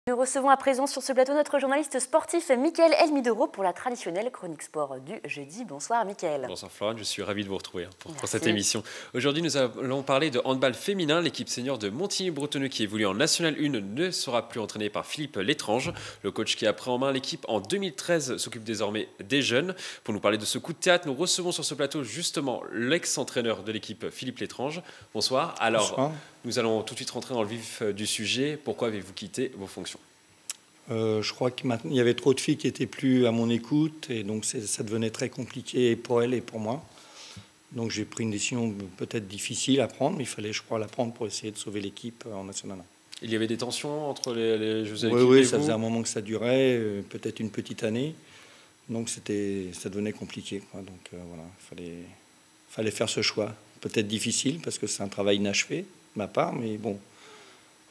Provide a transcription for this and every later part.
Nous recevons à présent sur ce plateau notre journaliste sportif Mickaël Elmidoro pour la traditionnelle chronique sport du jeudi. Bonsoir Mickaël. Bonsoir Florane, je suis ravi de vous retrouver pour cette émission. Aujourd'hui nous allons parler de handball féminin. L'équipe senior de Montigny-Bretonneux qui évolue en National 1 ne sera plus entraînée par Philippe Létrange. Le coach qui a pris en main l'équipe en 2013 s'occupe désormais des jeunes. Pour nous parler de ce coup de théâtre, nous recevons sur ce plateau justement l'ex-entraîneur de l'équipe Philippe Létrange. Bonsoir. Alors, bonsoir. Nous allons tout de suite rentrer dans le vif du sujet. Pourquoi avez-vous quitté vos fonctions ? Je crois qu'il y avait trop de filles qui n'étaient plus à mon écoute et donc ça devenait très compliqué pour elles et pour moi. Donc j'ai pris une décision peut-être difficile à prendre, mais il fallait, je crois, la prendre pour essayer de sauver l'équipe en National 1. Il y avait des tensions entre les jeux d'équipe? Oui, ça faisait un moment que ça durait, peut-être une petite année. Donc ça devenait compliqué, quoi. Donc voilà, il fallait faire ce choix. Peut-être difficile parce que c'est un travail inachevé de ma part, mais bon,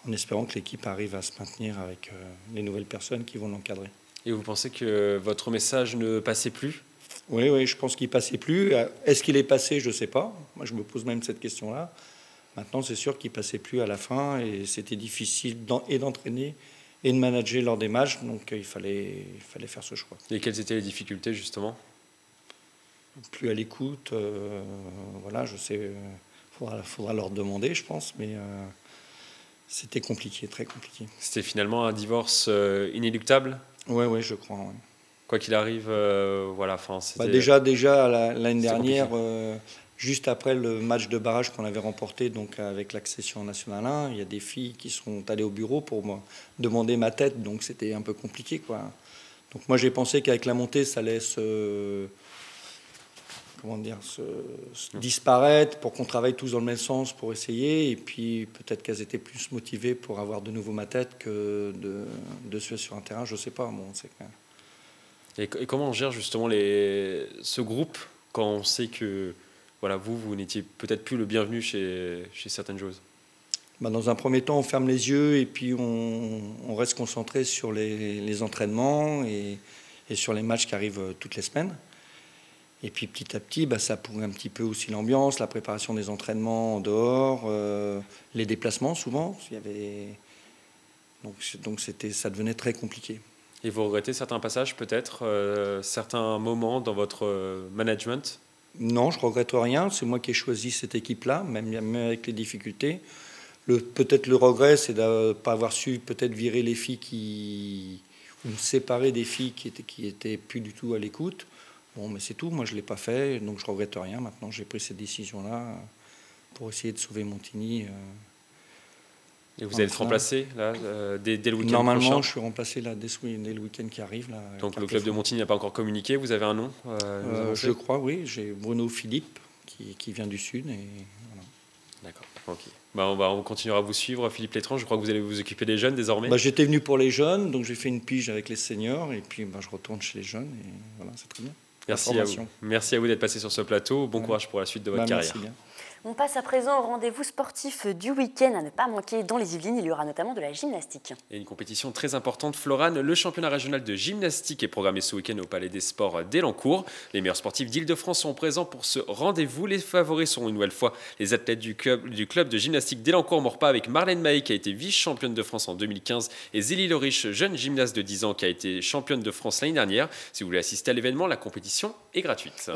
en espérant que l'équipe arrive à se maintenir avec les nouvelles personnes qui vont l'encadrer. Et vous pensez que votre message ne passait plus ? Oui, je pense qu'il ne passait plus. Est-ce qu'il est passé ? Je ne sais pas. Moi, je me pose même cette question-là. Maintenant, c'est sûr qu'il ne passait plus à la fin et c'était difficile d'entraîner et de manager lors des matchs. Donc, il fallait faire ce choix. Et quelles étaient les difficultés, justement ? Plus à l'écoute. Voilà, je sais. Faudra leur demander, je pense, mais... C'était compliqué, très compliqué. C'était finalement un divorce inéluctable ? Oui, je crois. Ouais. Quoi qu'il arrive, voilà. Déjà l'année dernière, juste après le match de barrage qu'on avait remporté donc avec l'accession en National 1, il y a des filles qui sont allées au bureau pour me demander ma tête, donc c'était un peu compliqué, quoi. Donc moi j'ai pensé qu'avec la montée, ça allait se disparaître pour qu'on travaille tous dans le même sens pour essayer, et puis peut-être qu'elles étaient plus motivées pour avoir de nouveau ma tête que de suivre sur un terrain, je sais pas. Bon, et comment on gère justement ce groupe quand on sait que voilà, vous n'étiez peut-être plus le bienvenu chez certaines joueuses ? Dans un premier temps, on ferme les yeux et puis on reste concentré sur les entraînements et sur les matchs qui arrivent toutes les semaines. Et puis petit à petit, ça pourrit un petit peu aussi l'ambiance, la préparation des entraînements en dehors, les déplacements souvent. Donc ça devenait très compliqué. Et vous regrettez certains passages peut-être, certains moments dans votre management ? Non, je ne regrette rien. C'est moi qui ai choisi cette équipe-là, même avec les difficultés. Peut-être le regret, c'est de ne pas avoir su peut-être virer les filles ou me séparer des filles qui étaient plus du tout à l'écoute. Bon, mais c'est tout. Moi, je ne l'ai pas fait, donc je ne regrette rien. Maintenant, j'ai pris cette décision-là pour essayer de sauver Montigny. Et vous allez être remplacé là, dès le week-end Normalement, prochain ? je suis remplacé là, dès le week-end qui arrive. Là, donc le club de Montigny n'a pas encore communiqué. Vous avez un nom je crois, oui. J'ai Bruno Philippe qui vient du Sud. Et voilà. D'accord, ok. On continuera à vous suivre, Philippe Létrange. Je crois que vous allez vous occuper des jeunes désormais. J'étais venu pour les jeunes, donc j'ai fait une pige avec les seniors. Et puis je retourne chez les jeunes. Et voilà, c'est très bien. Merci à vous d'être passé sur ce plateau. Bon courage pour la suite de votre carrière. Merci bien. On passe à présent au rendez-vous sportif du week-end à ne pas manquer dans les Yvelines. Il y aura notamment de la gymnastique. Et une compétition très importante, Florane. Le championnat régional de gymnastique est programmé ce week-end au Palais des Sports d'Elancourt. Les meilleurs sportifs d'Île-de-France sont présents pour ce rendez-vous. Les favoris sont une nouvelle fois les athlètes du club de gymnastique d'Elancourt-Morpas avec Marlène Mahé qui a été vice-championne de France en 2015 et Zélie Loriche, jeune gymnaste de 10 ans qui a été championne de France l'année dernière. Si vous voulez assister à l'événement, la compétition est gratuite.